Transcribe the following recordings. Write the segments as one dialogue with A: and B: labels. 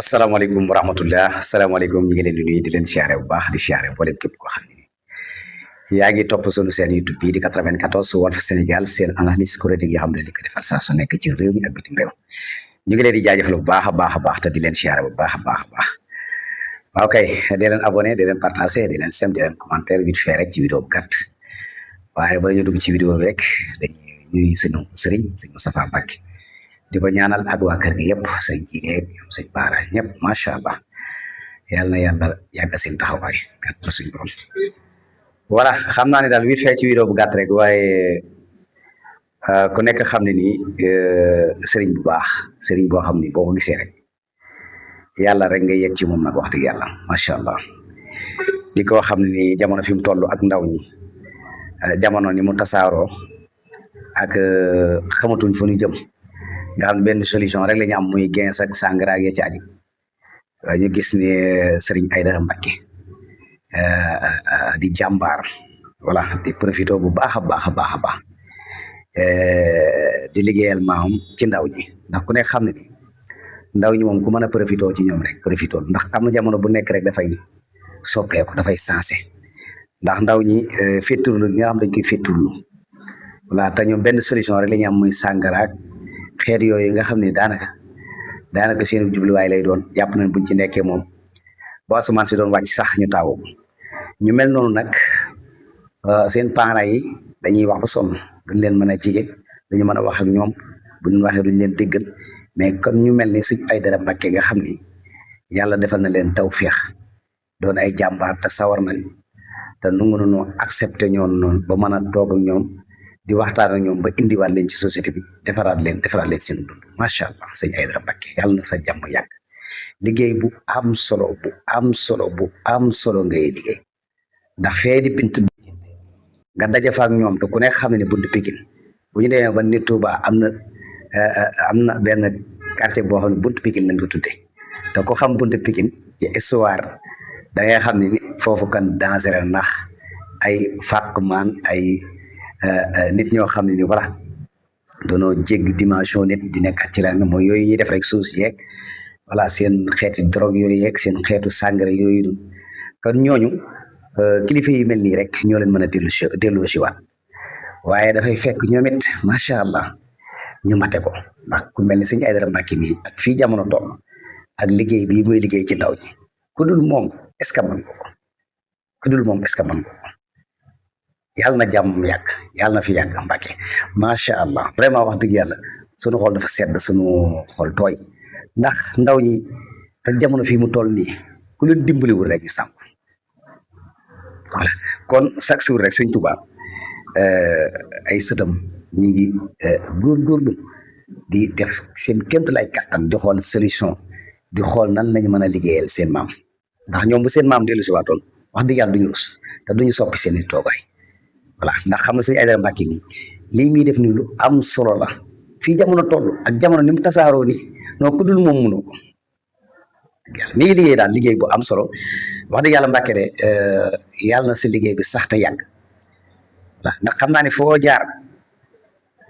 A: asalaamaaleykum wa rahmatullah asalaamaaleykum ñu ngi leen di nuyu di leen siyaare bu baax di siyaare mboolem képp koo xam ne yaa ngi topp sunu seen YouTube bii di 94 Walf Sénégal seen analyse chronique yi xam ne li ko defal saa su nekk ci réew mi ak bitim réew ñu ngi leen di jaajëfal bu baax a baax a baax te di leen siyaare bu baax a baax a baax waaw kay di leen abonné di leen partagé di leen sem di leen commentaire vite fait rek ci vidéo bu gàtt waaye ba ñu dugg ci vidéo bi rek dañuy ñuy sunu sëriñ sëñ Moustapha Mbacké di ko ñaanal ak waa kër gi yëpp sëñ Jigeeg sëñ Baara ñëpp macha allah yal na yàlla yàgg seen taxawaay gàtt na suñu borom. voilà xam naa ne daal vite fait ci vidéo bu gàtt rek waaye ku nekk xam ne nii sëriñ bu baax sëriñ boo xam ni boo ko gisee rek yàlla rek nga yegg ci moom nag wax dëgg yàlla macha allah di ko xam ne nii jamono fi mu toll ak ndaw ñi jamono ni mu tasaaroo ak xamatuñ fu ñu jëm. nga xam benn solution rek la ñu am muy gens ak sangara ak ci aju ñu gis ne Serigne Aïdara Mbacké di jàmbaar voilà di profité bu baax a baax a baax a baax di liggéeyal maam ci ndaw ñi ndax ku nekk xam ne ni ndaw ñi moom ku mën a profité ci ñoom rek profité ndax am na jamono bu nekk rek dafay soppeeku dafay sensé ndax ndaw ñi fétturlu gi nga xam dañ koy fétturlu voilà te ñoom benn solution rek la ñu am muy sangara xeet yooyu nga xam ne daanaka seen jubluwaay lay doon jàpp nañ buñ ci nekkee moom bu asamaan si doon wàcc sax ñu taawu ñu mel noonu nag seen parents yi dañuy wax ba sonn duñ leen mën a jige duñu mën a wax ak ñoom buñ waxee duñ leen déggal mais kon ñu mel ni Sëñ Aïdara Mbacké nga xam ni yàlla defal na leen tawfeex doon ay jàmbaar te sawar nañ te nu ngi noo accepté ñoon noonu ba mën a toog ak ñoom di waxtaan ak ñoom ba indiwaat leen ci société bi defaraat leen seen dund macha allah Sëñ Aïdara Mbacké yàlla na sa jàmm yàgg liggéey bu am solo bu am solo ngay liggéey ndax fee di Bintu nga daje fa ak ñoom te ku nekk xam ne buntu Pikine bu ñu demee ba nit Touba am na benn quartier boo xam ne buntu Pikine lañ ko tuddee te ko xam buntu Pikine ci histoire da ngay xam ne ni foofu kan dangereux ndax ay fàqmaan ay nit ñoo xam ne ni voilà doonoo jéggi dimension nit di nekkat ci la nga mooy yooyu ñuy def rek suus yeeg voilà seen xeeti drogue yooyu yeeg seen xeetu sangara yooyu kon ñooñu kilifa yi mel nii rek ñoo leen mën a delloo si waat waaye dafay fekk ñoom it macha allah ñu mate ko ndax ku mel ni Sëñ Aïdara Mbacké nii ak fii jamono toll ak liggéey bii muy liggéey ci ndaw ñi ku dul moom est-ce que mën ko ku dul moom est-ce que mën ko yàlla na jàmm yàgg yàlla na fi yàgg Mbacké macha allah vraiment wax dëgg yàlla sunu xol dafa sedd sunu xol tooy ndax ndaw ñi ak jamono fii mu toll nii ku leen dimbaliwul rek ñu sànku voilà kon chaque jour rek Sëñ Tuubaa ay sëtam ñi ngi góorgóorlu di def seen kéemtu lay kattan di xool solution di xool nan lañu mën a liggéeyal seen maam ndax ñoom bu seen maam dellu si waatoon wax dëgg yàlla duñu rus te duñu soppi seen i toogaay voilà ndax xam nga Sëñ Aïdara Mbacké nii lii muy def ni lu am solo la fii jamono toll ak jamono ni mu tasaaroo nii non ku dul moom mënoo ko yàlla mi ngi liggéey daal liggéey bu am solo wax dëgg yàlla Mbacké de yàlla na sa liggéey bi sax te yàgg voilà ndax xam naa ne foo jaar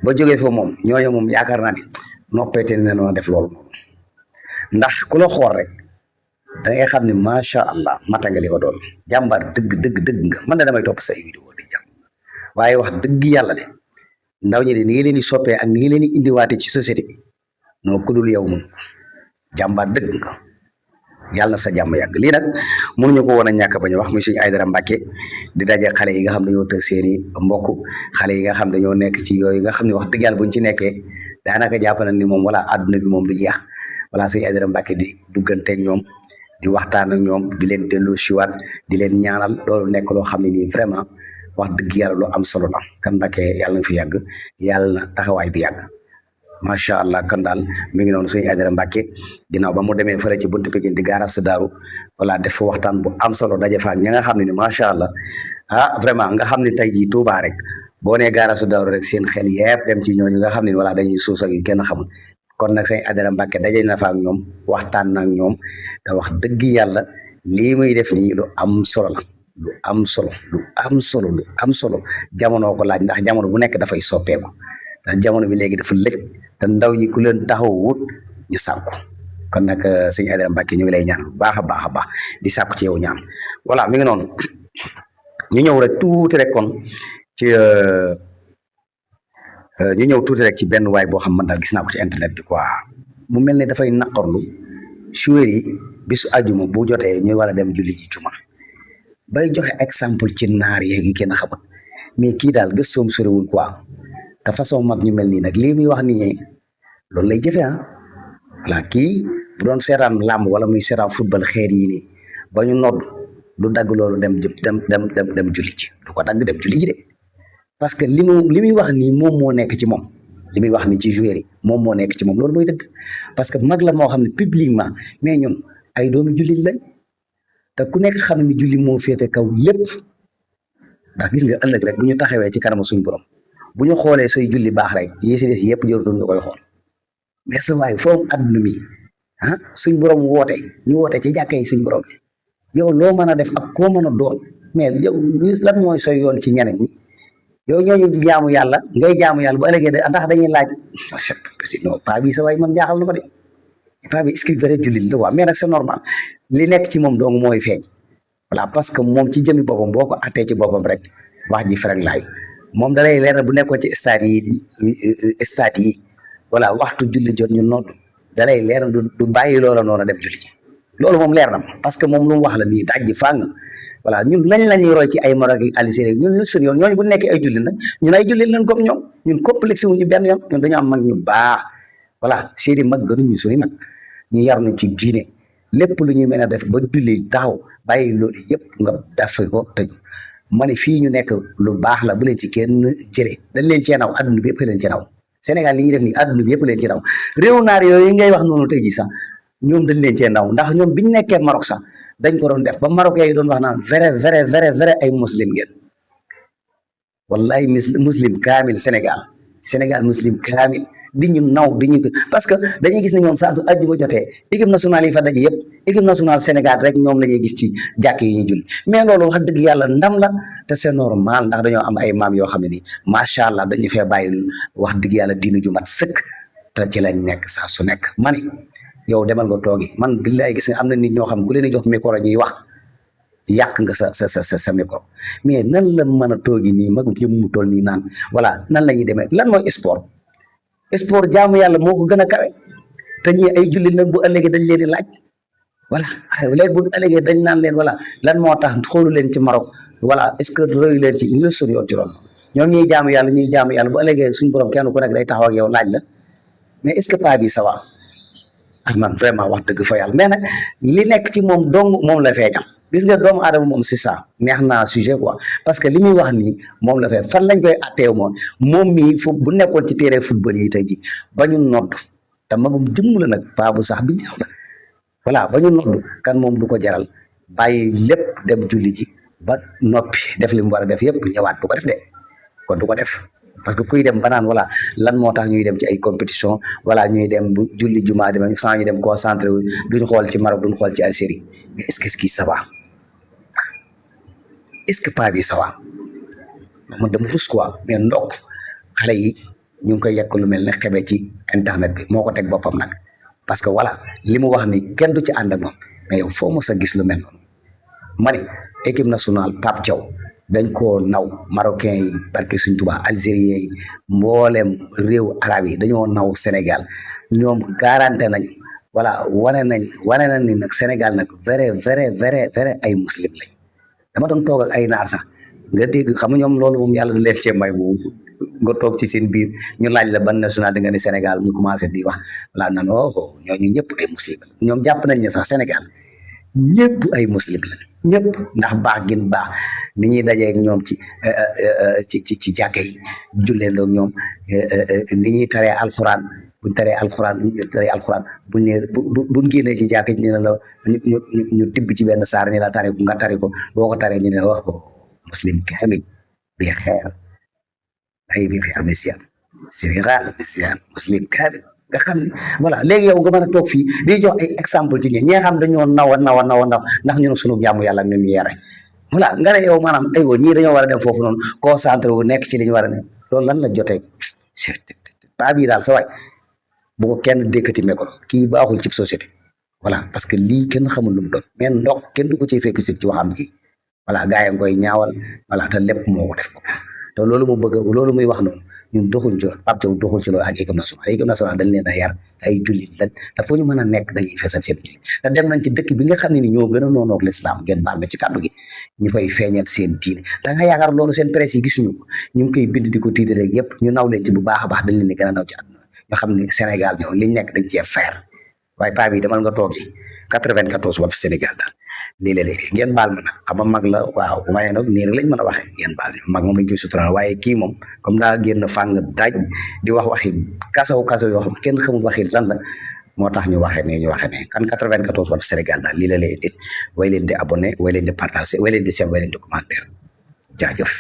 A: ba jógee foofu moom ñooñu moom yaakaar naa ne noppeete ne noo def loolu moom ndax ku la xool rek da ngay xam ne macha allah mata nga li ko doon jàmbaar dëgg nga man de damay topp say vidéo di jàmm waaye wax dëgg yàlla de ndaw ñi de ni ngi leen di soppee ak ni ngi leen di indiwaate ci société bi noo ku dul yow moom jàmbaar dëgg nga yàlla na sa jàmm yàgg lii nag mënuñu ko woon a ñàkk bañ a wax muy Sëñ Aïdara Mbacké di daje xale yi nga xam dañoo tëj seeni mbokk xale yi nga xam dañoo nekk ci yooyu nga xam ne wax dëgg yàlla buñ ci nekkee daanaka jàpp na ni moom wala àdduna bi moom du jeex wala Sëñ Aïdara Mbacké di dugganteeg ñoom di waxtaan ak ñoom di leen delloo siwaat di leen ñaanal loolu nekk loo xam ne nii vraiment wax dëgg yàlla lu am solo la kan Mbacké yàlla na fi yàgg yàlla na taxawaay bi yàgg macha allah kan daal mi ngi noonu Sëñ Aïdara Mbacké ginnaaw ba mu demee fële ci buntu Pikine di gaara sa daaru voilà def fa waxtaan bu am solo daje fa ak ña nga xam ne ni macha allah vraiment nga xam ne tey jii Touba rek boo nee gaara sa daaru rek seen xel yëpp dem ci ñooñu nga xam ne voilà dañuy suus ak yu kenn xamul kon nag Sëñ Aïdara Mbacké daje na fa ak ñoom waxtaan na ak ñoom te wax dëgg yàlla lii muy def nii lu am solo la lu am solo jamono ko laaj ndax jamono bu nekk dafay soppeeku ndax jamono bi léegi dafa lëj te ndaw ñi ku leen taxaw wut ñu sànku kon nag sëñ Aïdara Mbacke ñu ngi lay ñaan baax a baax di sàkku ci yow ñaan voilà mi ngi noonu ñu ñëw rek tuuti rek kon ci ñu ñëw tuuti rek ci benn waay boo xam man daal gis naa ko ci internet bi quoi mu mel ne dafay naqarlu joueurs yi bisu àjjuma bu jotee ñu war a dem julli ji juma bay joxe exemple ci naar yeeg yi kenn xamut mais kii daal gëstoom soriwul quoi te façon mag ñu mel nii nag lii muy wax nii loolu lay jëfe voilà kii bu doon seetaan làmb wala muy seetaan football xeer yi nii ba ñu nodd du dagg loolu dem julli ji du ko dagg dem julli ji de parce que li muy wax nii moom moo nekk ci moom li muy wax nii ci joueur yi moom moo nekk ci moom loolu mooy dëgg parce que mag la moo xam ne publiquement mais ñun ay doomu jullit lañ te ku nekk xam ne julli moo féete kaw lépp ndax gis nga ëllëg rek bu ñu taxawee ci kanamu suñu borom bu ñu xoolee say julli baax rek yi si des yëpp jërutul ñu koy xool mais sa waay foofu adduna mi suñ borom woote ñu woote ci jàkkee suñ borom yow loo mën a def ak koo mën a doon mais yow lan mooy soy yoon ci ñeneen ñi yow ñooñu jaamu yàlla ngay jaamu yàlla bu ëllëgee de ndax dañuy laaj non paa bi sa waay man jaaxal na ma de paa bi est-ce que vrai jullit la waaw mais nag c'est normal li nekk ci moom dong mooy feeñ voilà parce que moom ci jëmi boppam boo ko attee ci boppam rek wax ji ferek laay moom da lay leer bu nekkoon ci stade yi voilà waxtu julli jot ñu nodd da lay leer du bàyyi loola noonu dem julli ji loolu moom leer na parce que moom lu mu wax la nii daaj ji fàng voilà ñun lañ la ñuy roy ci ay Maroc ak Algérie ñun suñu yoon ñooñu bu nekkee ay jullit nag ñun ay jullit lañ comme ñoom ñun complexe wuñu benn yoon ñun dañoo am mag ñu baax voilà seeni mag gënuñu suñu mag ñu yar nañ ci diine lépp lu ñuy mën a def ba julli taxaw bàyyi loolu yëpp nga def ko tëj ma ne fii ñu nekk lu baax la bu leen ci kenn jëlee dañ leen cee naw adduna bi yëpp leen ci naw Sénégal li ñuy def nii adduna bi yëpp leen ci naw réew naar yooyu ngay wax noonu tey jii sax ñoom dañ leen cee naw ndax ñoom biñ nekkee Maroc sax dañ ko doon def ba Marocains yi doon wax naan vrai ay muslim ngeen wallahi muslim kaamil Sénégal muslim kaamil di ñu naw di ñu parce que dañuy gis ne ñoom saa su àjjuma jotee équipe nationale yi fa daje yëpp équipe nationale Sénégal rek ñoom la ñuy gis ci jàkk yi ñu julli mais loolu wax dëgg yàlla ndam la te c'est normal ndax dañoo am ay maam yoo xam ne nii macha allah dañu fee bàyyi wax dëgg yàlla diina ju mat sëkk te ci lañ nekk saa su nekk mani yow demal nga toogi man billaay gis nga am na nit ñoo xam ku leen di jox micro ñuy wax yàq nga sa micro mais nan la mën a toogi nii mag ñëpp mu toll nii naan voilà nan la ñuy demee lan mooy sport jaamu yàlla moo ko gën a kawe te ñii ay jullit lañ bu ëllëgee dañ leen di laaj voilà léegi bu ëllëgee dañ naan leen voilà lan moo tax xoolu leen ci Maroc voilà est-ce que royu leen ci ñu la sori yoon ci loolu ñoom ñuy jaamu yàlla bu ëllëgee suñu borom kenn ku nekk day taxaw ak yow laaj la mais est-ce que pas bi ça va man vraiment wax dëgg fa yàlla mais nag li nekk ci moom dong moom la feeñal gis nga doomu aadama moom c'est ça neex naa sujet quoi parce que li muy wax nii moom la fee fan lañ koy atteew moom mii fu bu nekkoon ci terrain football yi tey ji ba ñu nodd te magum jëmm la nag paa bu sax bi jaaw la voilà ba ñu nodd kan moom du ko jaral bàyyi lépp dem julli ji ba noppi def li mu war a def yëpp ñëwaat du ko def de kon du ko def parce que kuy dem banaan voilà lan moo tax ñuy dem ci ay compétition voilà ñuy dem bu julli jumaa dem sans ñu dem concentré wu duñ xool ci Maroc duñ xool ci Algérie mais est-ce que kii ça va est-ce que pas bi ça va man dama rus quoi mais ndokk xale yi ñu ngi koy yekk lu mel ne xebe ci internet bi moo ko teg boppam nag parce que voilà li mu wax ni kenn du ci ànd ak moom mais yow foo mos a gis lu mel noonu ma ne équipe nationale Pape Thiaw dañ koo naw marocain yi barke suñ Tuubaa algérien yi mboolem réew arab yi dañoo naw Sénégal ñoom garanté nañu voilà wane nañ ni nag Sénégal nag vrai ay muslim lañ dama doon toog ak ay naar sax nga dégg xam nga ñoom loolu moom yàlla da leen cee may bu nga toog ci seen biir ñu laaj la ban national di nga ni Sénégal ñu commencé di wax voilà nan ñooñu ñëpp ay muslim ñoom jàpp nañ ne sax Sénégal ñëpp ay muslim lañ ñëpp ndax baax gin baax ni ñuy dajeeg ñoom ci jàkka yi julleendoo ak ñoom ni ñuy taree alxuraan buñ taree alxuraan buñ génnee ci jàkka ñu ne la ñu tibb ci benn saar ni la tari nga tari ko boo ko taree ñu ne wax ko muslim kaamil bi xeer misiyan Sénégal misiyan muslim kaamil nga xam ne voilà léegi yow nga mën a toog fii di jox ay exemple ci ñi nga xam dañoo naw ndax ñun suñu jàmm yàlla ñu yere voilà nga ne yow maanaam aywa ñii dañoo war a dem foofu noonu concentré wu nekk ci li ñu war a ne loolu lan la jotee pa bii daal sa waay bu ko kenn dékkati micro kii baaxul ci société voilà parce que lii kenn xamul lu mu doon mais ndox kenn du ko ciy fekk ci waxam ji voilà gaa yi koy ñaawal voilà te lépp moo ko def ko te loolu mu bëgg loolu muy wax noonu ñun doxuñ ci loolu Pape Thiaw doxul ci loolu ak équipe nationale dañ leen a yar ay jullit lañ te foo ñu mën a nekk dañuy feesal seen jullit te dem nañ ci dëkk bi nga xam ne ni ñoo gën a noonoog l'islam ngeen baal ma ci kàddu gi ñu fay feeñal seen diine da nga yaakaar loolu seen presse yi gisuñu ko ñu ngi koy bind di ko titre rek yëpp ñu naw leen ci bu baax a baax dañ leen di gën a naw ci àdduna ñu xam ne Sénégal ñoom liñ nekk dañ cee faire waaye paa bi demal nga toogi 94 ba fi Sénégal daal lii la léegi ngeen baal ma nag xam nga mag la waaw waaye nag nii rek lañ mën a waxee ngeen baal mag moom lañ koy sutural waaye kii moom comme daa génn fàng daaj di wax waxi kasaw yoo xam kenn xamul waxi lan la moo tax ñu waxee ne kan 94 ba fi Sénégal daal lii la léegi way leen di abonné way leen di partagé way leen di sem way leen di commentaire jaajëf